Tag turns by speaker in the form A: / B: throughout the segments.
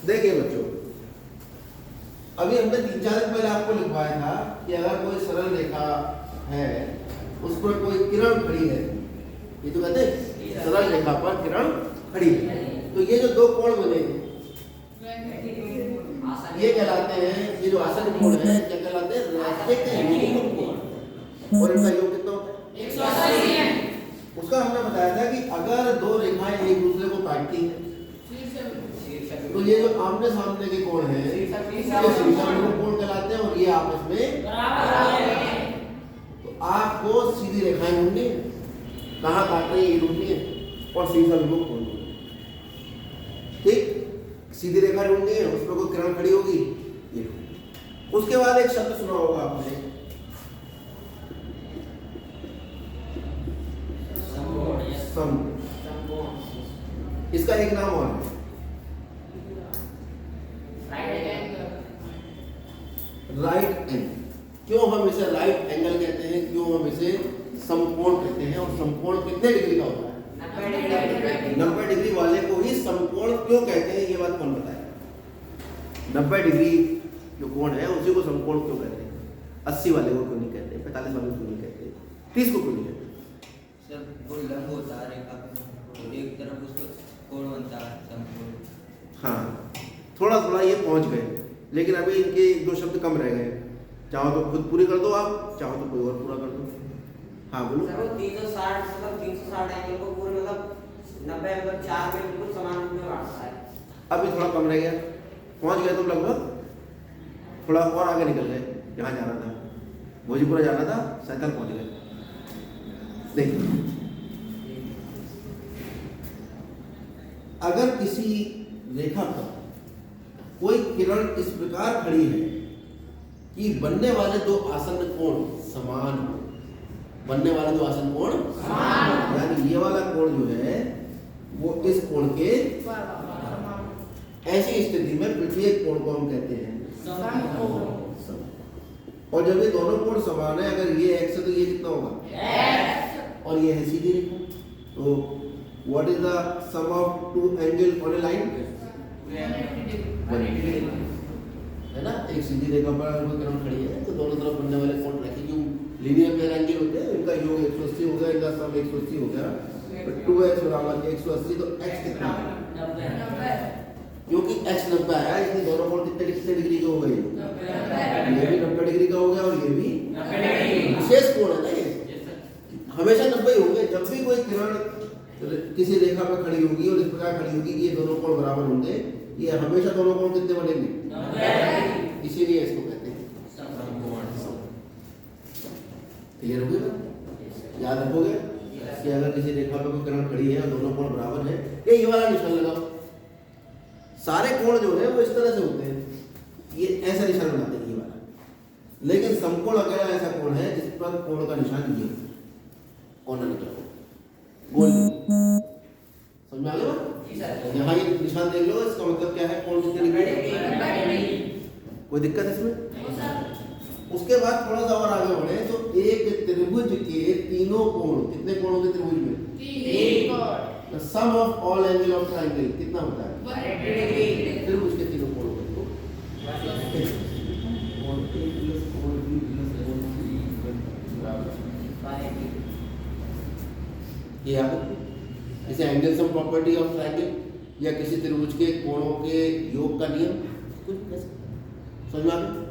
A: देखिए बच्चों, अभी हमने 3-4 दिन पहले आपको लिखवाया था कि अगर कोई सरल रेखा है उस पर कोई किरण खड़ी है, ये तो कहते हैं सरल रेखा पर किरण खड़ी है, तो ये जो दो कोण बने हैं ये कहलाते हैं, ये जो आसन कोण है क्या कहलाते हैं? रैखिक युग्म कोण। और इनका योग कितना होता है? 180 है। उसका हमने बताया था कि अगर दो रेखाएं एक दूसरे को काटती हैं तो ये जो आमने सामने के कोण हैं ये शीर्षानुरूप कोण कहलाते हैं और ये आपस में बराबर है। तो आपको सीधी रेखाएं ढूंढनी है, कहाँ काट रही है ये ढूंढनी है और शीर्षानुरूप कोण ढूंढनी है। ठीक, सीधी रेखा ढूंढनी है, उस पर कोई किरण खड़ी होगी ये। उसके बाद एक शब्द सुना होगा आपने, समकोण। इसका एक नाम और है राइट एंगल। क्यों हम इसे राइट एंगल कहते हैं, क्यों हम इसे समकोण कहते हैं? और समकोण कितने डिग्री का होता है? 90 डिग्री वाले को ही समकोण क्यों कहते हैं, ये बात कौन बताएगा? 90 डिग्री जो कोण है उसी को समकोण क्यों कहते हैं? 80 वाले को क्यों नहीं कहते? 45 वाले को क्यों नहीं कहते? 30 को क्यों नहीं कहते?
B: सर कोई लंब होता है रेखा पे, एक तरफ उसका कोण बनता है समकोण।
A: हाँ, थोड़ा थोड़ा ये पहुंच गए, लेकिन अभी इनके 2 शब्द कम रह गए। चाहो तो खुद पूरी कर दो आप, चाहो तो कोई और पूरा कर दो। हाँ बोलो।
B: सर वो 360 मतलब 360 एंगल को पूरे मतलब 90 एंगल 4 में बिल्कुल समान रूप में बांटता है।
A: अभी थोड़ा कम रह गया, पहुंच गए तुम लगभग, थोड़ा और आगे निकल गए। जहाँ जाना था भोजपुरा जाना था, सैंथल पहुंच गए। देखिए, अगर किसी रेखा पर कोई किरण इस प्रकार खड़ी है कि बनने वाले दो आसन्न कोण समान हो, बनने वाले दो आसन्न कोण समान, यानी ये वाला कोण जो है वो इस कोण के, ऐसी स्थिति में प्रत्येक कोण को हम कहते हैं समकोण। और जब ये दोनों कोण समान है, अगर ये x है तो ये कितना होगा? x। और ये है सीधी रेखा, तो what is the sum of two angle on a line? 180 है ना। एक सीधी रेखा पर कोई किरण खड़ी है तो दोनों तरफ बनने वाले कोण रखे, क्यों लीनियर पेयर एंगल होते हैं, इनका योग 180 हो गया, इनका सम 180 हो गया, तो 2x बराबर 180, तो x कितना है? 90। क्योंकि x 90 आया, इसलिए दोनों कोण कितने डिग्री के हो गए? 90। ये भी 90 डिग्री का हो गया और ये भी 90 डिग्री। विशेष कोण है ना ये, हमेशा 90 ही होंगे। जब भी कोई किरण किसी रेखा पर खड़ी होगी और इस प्रकार खड़ी होगी कि ये दोनों कोण बराबर होंगे, ये हमेशा दोनों कोण कितने बनेंगे? 90। इसीलिए इसको कहते हैं समकोण। क्लियर हो गया? याद रखोगे कि अगर किसी रेखा पर कोई किरण खड़ी है और दोनों कोण बराबर है, ये वाला निशान लगाओ। सारे कोण जो है वो इस तरह से होते हैं, ये ऐसा निशान बनाते हैं ये वाला। लेकिन समकोण अकेला ऐसा कोण है जिस पर कोण का निशान ये होता है, कोना निकला गोल। समझ में आ गया? यहाँ ये निशान देख लो, इसका मतलब क्या है? कोण कितने डिग्री? कोई दिक्कत है इसमें? उसके बाद थोड़ा सा और आगे बढ़े तो एक त्रिभुज के तीनों कोण, कितने कोण होते त्रिभुज में? 3 कोण। The sum of all angle of triangle कितना होता है? 180 डिग्री। त्रिभुज के तीनों कोण होते हैं तो ये आप इसे angle sum property of triangle या किसी त्रिभुज के कोणों के योग का नियम, कुछ समझ में आ गया?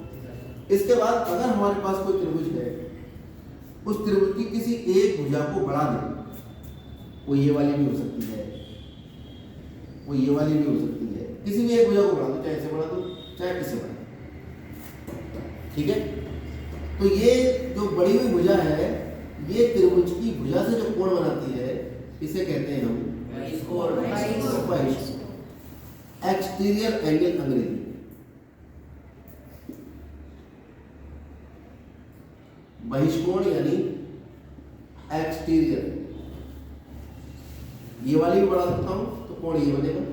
A: इसके बाद अगर हमारे पास कोई त्रिभुज है, उस त्रिभुज की किसी एक भुजा को बढ़ा दें, वो ये वाली भी हो सकती है, वो ये वाली भी हो सकती है, किसी भी एक भुजा को बढ़ा दो, चाहे इसे बढ़ा दो चाहे इसे बढ़ा दो, ठीक है? तो ये जो बड़ी हुई भुजा है, ये त्रिभुज की भुजा से जो कोण बनाती है, इसे कहते हैं हम बहिष्कोण। एक्सटीरियर एंगल अंग्रेजी। बहिष्कोण यानी एक्सटीरियर। ये वाली भी बढ़ा सकता हूं तो कोण ये बनेगा,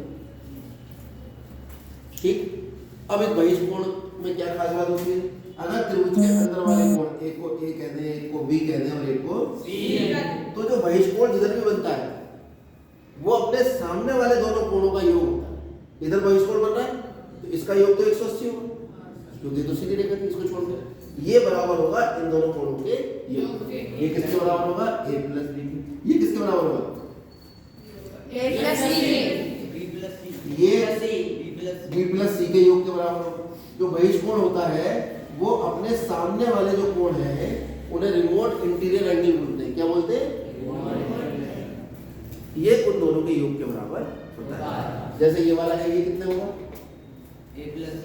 A: ठीक। अब इस बहिष्कोण में क्या खास बात होती है? अगर त्रिभुज के अंदर वाले कोण, एक को ए कह दें, एक को बी कह दें और एक को सी, तो जो बहिष्कोण जिधर भी बनता है वो अपने सामने वाले दोनों कोणों का योग होता है। इधर बहिष्कोण बन रहा है तो इसका योग तो 180 होगा क्योंकि तो सीधी रेखा थी, इसको छोड़ दो। ये बराबर होगा इन दोनों कोणों के योग के। ये किसके बराबर होगा? a प्लस b के। ये किसके बराबर होगा?
C: a प्लस c
A: ये b प्लस c के योग के बराबर होगा। जो बहिष्कोण होता है वो अपने सामने वाले जो कोण है उन्हें रिमोट इंटीरियर एंगल बोलते हैं। क्या बोलते हैं? ये उन दोनों के योग के बराबर होता है। जैसे ये वाला है, ये कितने होगा?
B: a प्लस c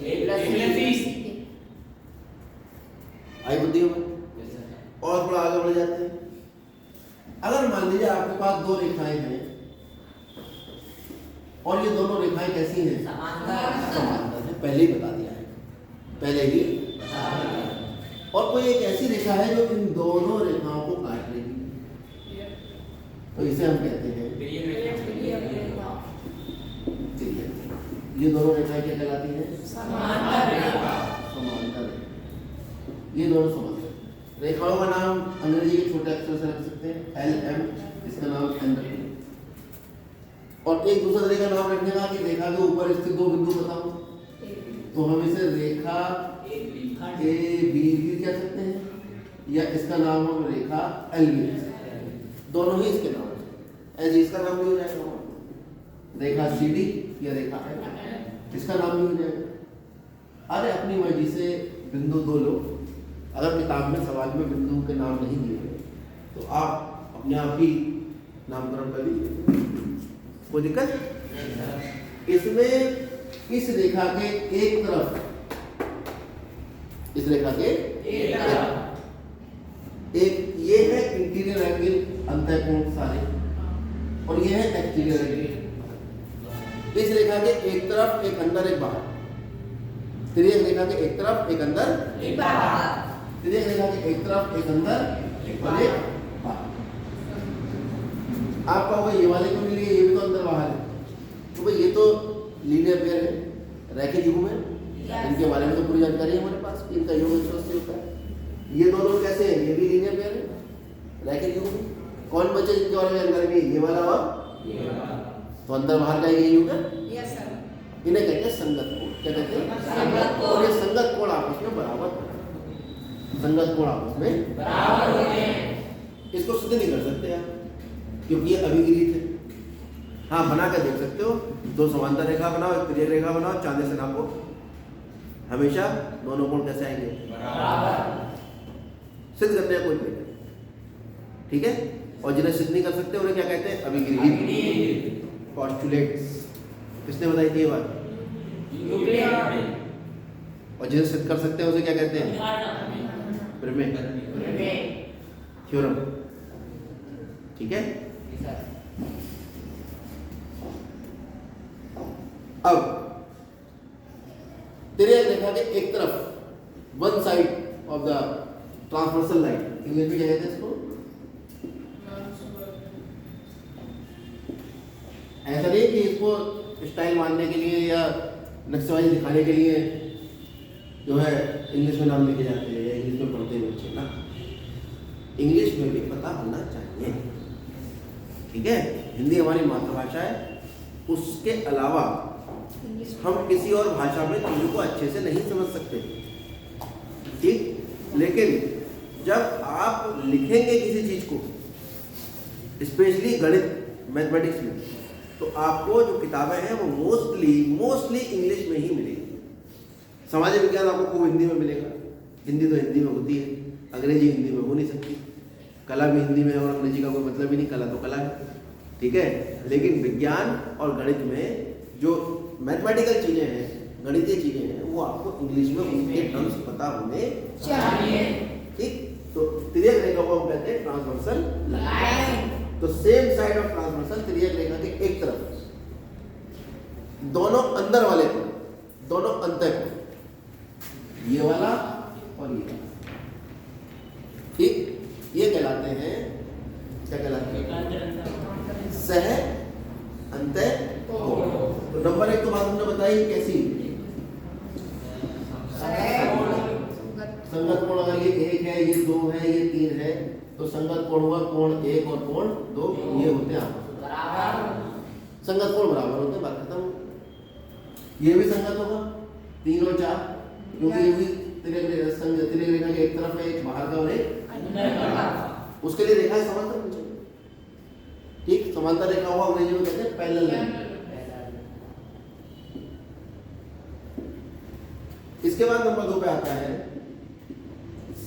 A: आई बुद्धि में। और थोड़ा आगे बढ़ जाते हैं। अगर मान लीजिए आपके पास दो रेखाएं हैं और ये दोनों रेखाएं कैसी हैं? समांतर है। पहले ही बता दिया है, पहले ही। और कोई एक ऐसी रेखा है जो इन दोनों रेखाओं को काट रही है, तो इसे हम कहते हैं ये दोनों रेखाएं क्या कहलाती हैं?
C: समांतर रेखा।
A: समांतर रेखा। ये दोनों समांतर रेखाओं का नाम अंग्रेजी के छोटे अक्षर से रख सकते हैं, एल एम, इसका नाम एन रखेंगे। और एक दूसरे तरीके का नाम रखने का कि रेखा के ऊपर स्थित दो बिंदु बताओ, तो हम इसे रेखा ए बी भी कह सकते हैं या इसका नाम हम रेखा एल भी कह सकते हैं। दोनों ही इसके नाम है। ऐसे इसका नाम भी हो जाएगा रेखा सी डी या रेखा एल, इसका नाम भी हो जाएगा। अरे अपनी मर्जी से बिंदु दो लो। अगर किताब में सवाल में बिंदु के नाम नहीं दिए तो आप अपने आप ही नामकरण कर लीजिए, कोई दिक्कत? इसमें इस रेखा के एक तरफ, इस रेखा के एक ये है इंटीरियर एंगल, अंतःकोण सारे, और ये है एक्सटीरियर एंगल। इस रेखा के एक तरफ एक अंदर एक बाहर, तिर्यक रेखा के एक तरफ एक अंदर एक बाहर, तिर्यक रेखा के एक तरफ एक अंदर और एक बाहर। आपका होगा ये वाले क्यों लिए, ये भी तो अंदर बाहर है, तो भाई ये तो लीनियर पेयर है, रैखिक युग्म है। इनके बारे में तो पूरी जानकारी है हमारे पास, इनका योग 180 होता है। ये दोनों कैसे हैं? ये भी लीनियर पेयर है, रैखिक युग्म। कौन बचे जिनके बारे में जानकारी नहीं? ये वाला और तो अंदर बाहर का ये योग है।
C: Yes sir.
A: इन्हें कहते हैं संगत कोण। क्या कहते हैं?
C: संगत कोण।
A: और ये संगत कोण आपस में बराबर होते हैं। संगत कोण आपस में
C: बराबर होते हैं।
A: इसको सिद्ध नहीं कर सकते आप क्योंकि ये अभिगृहित है। हाँ, बना कर देख सकते हो, दो समांतर रेखा बनाओ, एक तिर्यक रेखा बनाओ, चांदे से नापो, हमेशा दोनों कोण कैसे आएंगे?
C: बराबर।
A: सिद्ध करने का कोई तरीका नहीं, ठीक है। और जिन्हें सिद्ध नहीं कर सकते उन्हें क्या कहते हैं? अभिगृहित, पोस्टुलेट्स। किसने बताई थी ये बात? और जिन्हें सिद्ध कर सकते हैं उसे क्या कहते हैं? प्रमेय, थ्योरम, ठीक है। अब तिर्यक रेखा के एक तरफ, one side of the transversal line, English में क्या कहते हैं इसको? ऐसा नहीं कि इसको स्टाइल मारने के लिए या नक्शेबाजी दिखाने के लिए जो है इंग्लिश में नाम लिखे जाते हैं या इंग्लिश में पढ़ते हैं बच्चे ना, इंग्लिश में भी पता होना चाहिए, ठीक है। हिंदी हमारी मातृभाषा है, उसके अलावा हम किसी और भाषा में चीज़ों को अच्छे से नहीं समझ सकते, ठीक। लेकिन जब आप लिखेंगे किसी चीज़ को, स्पेशली गणित मैथमेटिक्स में, तो आपको जो किताबें हैं वो मोस्टली इंग्लिश में ही मिलेगी। सामाजिक विज्ञान आपको खूब हिंदी में मिलेगा, हिंदी तो हिंदी में होती है, अंग्रेजी हिंदी में हो नहीं सकती, कला भी हिंदी में, और अंग्रेजी का कोई मतलब ही नहीं, कला तो कला है, ठीक है। लेकिन विज्ञान और गणित में जो मैथमेटिकल चीज़ें हैं, गणितीय चीज़ें हैं, वो आपको इंग्लिश में उनके टर्म्स पता होने चाहिए, ठीक। तो तिर्यक रेखा को हम कहते हैं ट्रांसवर्सल लाइन। तो सेम साइड ऑफ ट्रांसवर्सल, तिर्यक रेखा के एक तरफ दोनों अंदर वाले को, दोनों अंतर को, ये वाला और ये वाला, ठीक, ये कहलाते हैं, क्या कहलाते हैं? सह अंतःकोण। तो नंबर एक तो बात हमने बताई कैसी? संगत कोण। अगर ये एक है, ये दो है, ये तीन है, तो संगत कोण हुआ कोण एक और कोण दो, ये होते हैं आपस में बराबर। संगत कोण बराबर होते हैं, बात खत्म। ये भी संगत होगा 3 और 4, क्योंकि ये भी तिर्यक रेखा के एक तरफ है, एक बाहर का और एक
C: अंदर का।
A: उसके लिए रेखा समांतर होनी चाहिए। ठीक, समांतर रेखा हुआ अंग्रेजी में कहते हैं पैरेलल लाइन। इसके बाद नंबर 2 पे आता है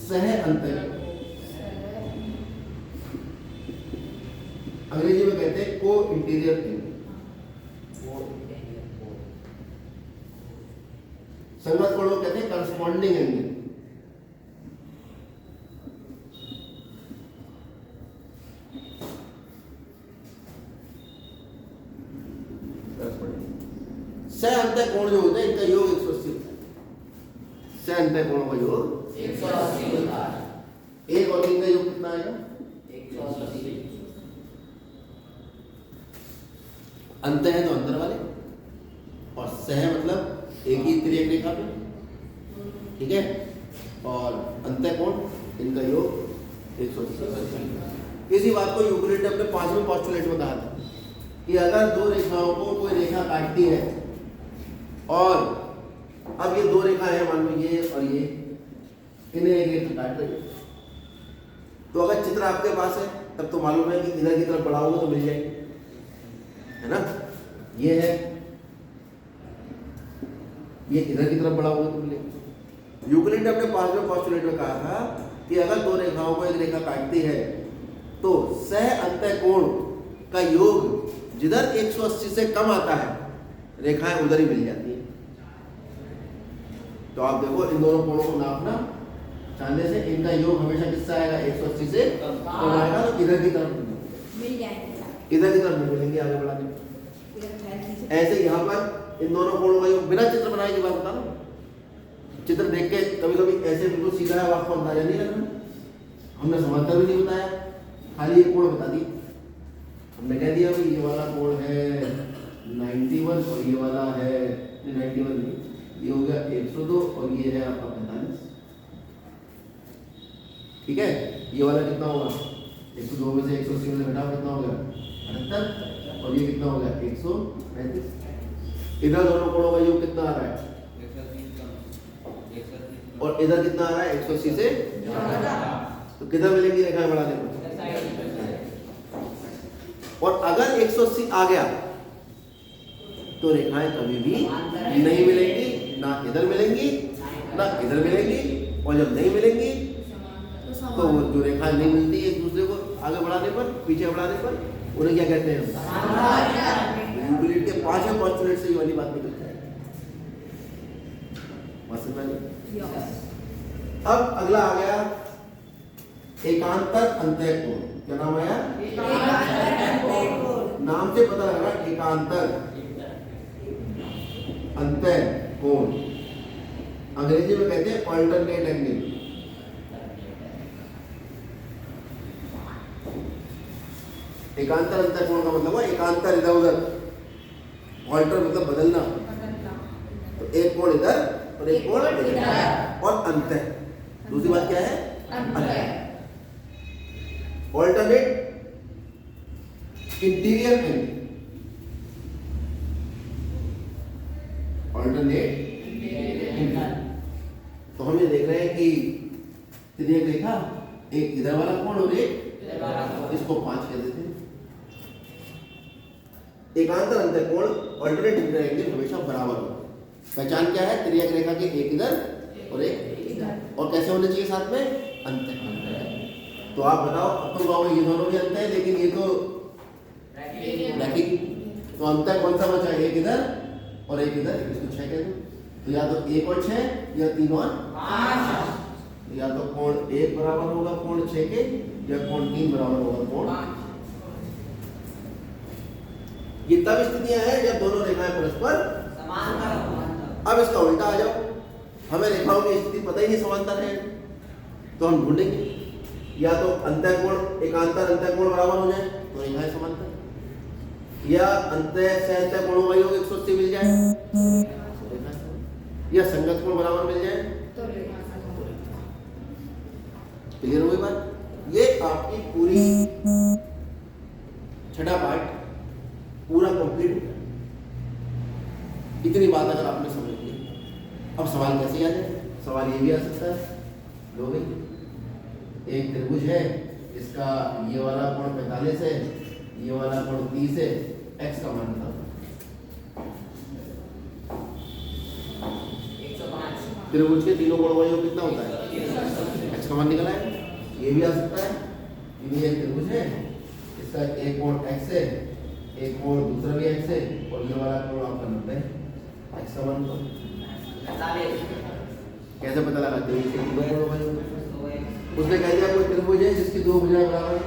A: सह अंतर, अंग्रेजी में कहते हैं को इंटीरियर एंगल। संगत कोण को कहते हैं करस्पॉन्डिंग एंगल। सह अंतर कोण जो होता है इनका योग 180 होता है। सह अंतर कोणों का योग
C: 180 होता है।
A: 1 और 3 का योग कितना आएगा?
C: 180।
A: अंत है तो अंदर वाले, और सह मतलब एक ही तिर्यक रेखा पे, ठीक है, और अंत कोण इनका योग 180। इसी बात को यूक्लिड ने अपने 5वें पोस्टुलेट में कहा था कि अगर दो रेखाओं को कोई रेखा काटती है, और अब ये दो रेखा है, मान लो ये और ये, इन्हें एक रेखा काट रही है, तो अगर चित्र आपके पास है तब तो मालूम है कि इधर की तरफ बढ़ाओगे तो मिल जाएगी, है ना। ये है, ये इधर की तरफ बढ़ाओगे तो मिलेगी। यूक्लिड ने अपने 5वें पोस्टुलेट में कहा था कि अगर दो रेखाओं को एक रेखा काटती है तो सह अंतः कोण का योग जिधर 180 से कम आता है रेखाएं उधर ही मिल जाती है। तो आप देखो इन दोनों कोणों को नापना चाहने से इनका योग हमेशा किससे आएगा? 180 से कम आएगा, तो इधर की तरफ
D: मिल जाएंगे।
A: इधर की तरफ मिलेंगे आगे बढ़ाने। ऐसे यहाँ पर इन दोनों कोणों का योग, बिना चित्र बनाए की बात बता रहा हूँ, चित्र देख के कभी कभी ऐसे बिल्कुल सीधा है आपको अंदाजा नहीं लगना। हमने समांतर भी नहीं बताया, खाली एक कोण बता दी। हमने कह दिया भाई ये वाला कोण है 91 और ये वाला है 91 नहीं, ये हो गया 102 और ये है आपका 45, ठीक है। ये वाला कितना होगा? 102 में से 180 में से घटाओ, कितना हो गया? 78, और ये कितना हो गया? 135। इधर दोनों कोणों का योग कितना आ रहा है? और इधर कितना आ रहा है? 180 से ज्यादा। तो किधर मिलेंगी रेखाएं बढ़ाने पर? और अगर 180 आ गया तो रेखाएं कभी भी नहीं मिलेंगी, ना इधर मिलेंगी ना इधर मिलेंगी, और जब नहीं मिलेंगी तो वो जो रेखाएं नहीं मिलती एक दूसरे को आगे बढ़ाने पर, पीछे बढ़ाने पर, उन्हें क्या कहते हैं? यूक्लिड के 5वें पोस्टुलेट से ये वाली बात निकल जाएगी। समझ में? अब अगला आ गया एकांतर अंतः कोण। क्या नाम आया? नाम से पता लग रहा है एकांतर अंतः कोण, अंग्रेजी में कहते हैं अल्टरनेट एंगल। एकांतर अंतः कोण का मतलब हुआ एकांतर इधर उधर, ऑल्टर मतलब बदलना, तो एक कोण इधर और एक कोण इधर, और अंतः दूसरी बात क्या है? अंतः। Alternate interior angle, alternate interior. तो हम ये देख रहे हैं कि तिर्यक रेखा, एक इधर वाला कोण और एक इसको 5 कह देते हैं। एकांतर अंतः कोण ऑल्टरनेट इंटीरियर एंगल हमेशा बराबर होगा। पहचान क्या है? तिर्यक रेखा के एक इधर और एक इधर, और कैसे होने चाहिए साथ में? अंतः। तो आप बताओ, अब तुम कहोगे ये दोनों भी अंत है, लेकिन ये तो रैखिक, तो अंतर कौन सा बचा? एक इधर और एक इधर, इसको 6 कह दो। तो या तो 1 और 6 या 3 और 5, या तो कोण 1 बराबर होगा कोण 6 के, या कोण 3 बराबर होगा कोण 5। ये तब स्थितियां हैं जब दोनों रेखाएं परस्पर
B: समांतर हो।
A: अब इसका उल्टा आ जाओ, हमें रेखाओं की स्थिति पता ही नहीं समांतर है, तो हम ढूंढेंगे या तो अंतः कोण एकांतर अंतः कोण बराबर हो जाए तो रेखाएं समांतर, या अंतः से अंतः कोणों का योग 180 मिल जाए, या संगत कोण बराबर मिल जाए तो क्लियर हुई बात? ये आपकी पूरी छठा पार्ट पूरा कंप्लीट। इतनी बात अगर समझ लिया। अब सवाल कैसे याद है? सवाल ये भी आ सकता है, लो भाई एक त्रिभुज है, इसका ये वाला कोण 45 है, ये वाला कोण 30 है, x का मान बताओ।
B: 105
A: त्रिभुज के तीनों कोणों का योग कितना होता है? x का मान निकला है। ये भी आ सकता है कि ये एक त्रिभुज है, इसका एक कोण x है, एक कोण दूसरा भी x है, और ये वाला कोण आपका 90 है। x का मान बताओ।
B: 45
A: कैसे पता लगाते हो? इसके तीनों कोणों का योग।
B: तो एक
A: उसने कह दिया कोई त्रिभुज है जिसकी दो भुजाएं बराबर हैं,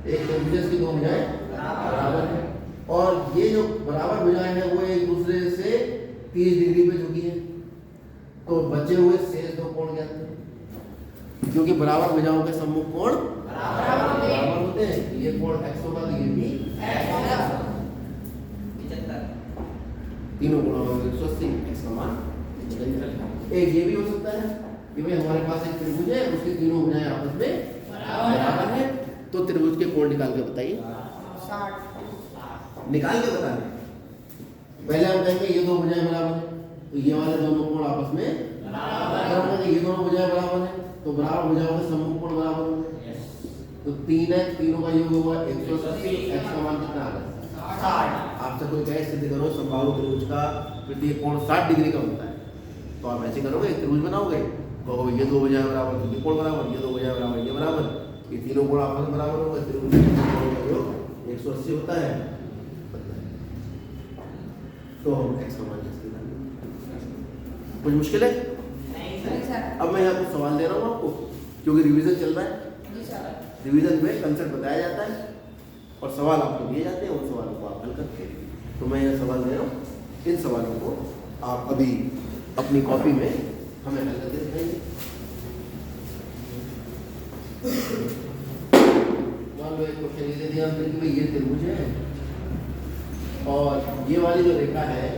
A: एक त्रिभुज है जिसकी दो भुजाएं बराबर हैं, और ये जो बराबर भुजाएं हैं वो एक दूसरे से 30 डिग्री पे झुकी है, तो बचे हुए शेष दो कोण क्या हैं? क्योंकि बराबर भुजाओं के सम्मुख कोण बराबर होते हैं। ये कोण x होगा तो ये भी
B: 75
A: तीनों कोणों का 180, x का मान 75। एक ये भी हो सकता है कि भाई हमारे पास एक त्रिभुज है, उसकी तीनों भुजाएं आपस में बराबर है, तो त्रिभुज के कोण निकाल के बताइए।
B: 60
A: निकाल के बताना। पहले हम कहेंगे ये दो भुजाएं बराबर है, तो ये वाले दोनों कोण आपस में बराबर है। ये दोनों भुजाएं बराबर है, तो बराबर भुजाओं के सम्मुख कोण बराबर होंगे। तो 3 है, तीनों का योग होगा 180, x का मान कितना आ गया? 60। आपसे कोई कहे सिद्ध करो समबाहु त्रिभुज का प्रत्येक कोण 60 डिग्री का होता है, तो आप ऐसे करोगे, एक त्रिभुज बनाओगे, कहो ये दो भुजाएं बराबर, तो ये कोण बराबर, ये दो भुजाएं बराबर, ये बराबर, ये तीनों कोण आपस में बराबर होंगे, त्रिभुज के कोणों का योग 180 होता है। तो हम x का मान कैसे निकालेंगे? कुछ मुश्किल है?
B: नहीं सर
A: अब मैं यहाँ कुछ सवाल दे रहा हूँ आपको, क्योंकि रिवीजन चल रहा है।
B: जी सर
A: रिवीजन में कंसेप्ट बताया जाता है और सवाल आपको दिए जाते हैं, उन सवालों को आप हल करते हैं। तो मैं यह सवाल दे रहा हूँ, इन सवालों को आप अभी अपनी कॉपी में हमें हल करके दिखाइए। मान लो एक क्वेश्चन ये दे दिया हमने कि भाई ये त्रिभुज है और ये वाली जो रेखा है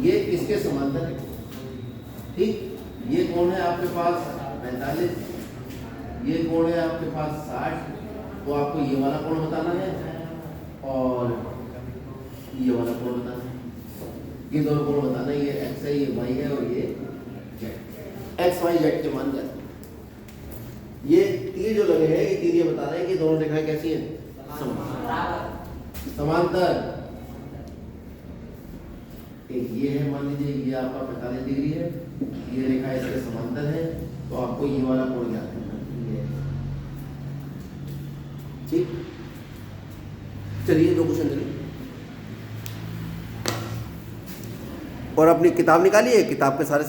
A: ये किसके समांतर है? ठीक, ये कोण है आपके पास 45, ये कोण है आपके पास 60, तो आपको ये वाला कोण बताना है और ये वाला कोण बताना है। ये दोनों कोण बताना है, ये x है, ये y है और ये z। x y z के मान क्या? ये तीर जो लगे हैं, ये तीर ये बता रहे हैं कि दोनों रेखाएं कैसी हैं? समांतर। एक ये है, मान लीजिए ये आपका 45 डिग्री है, ये रेखा इसके समांतर है, तो आपको ये वाला कोण ज्ञात करना है। ठीक, चलिए दो क्वेश्चन करिए और अपनी किताब निकालिए, किताब के सारे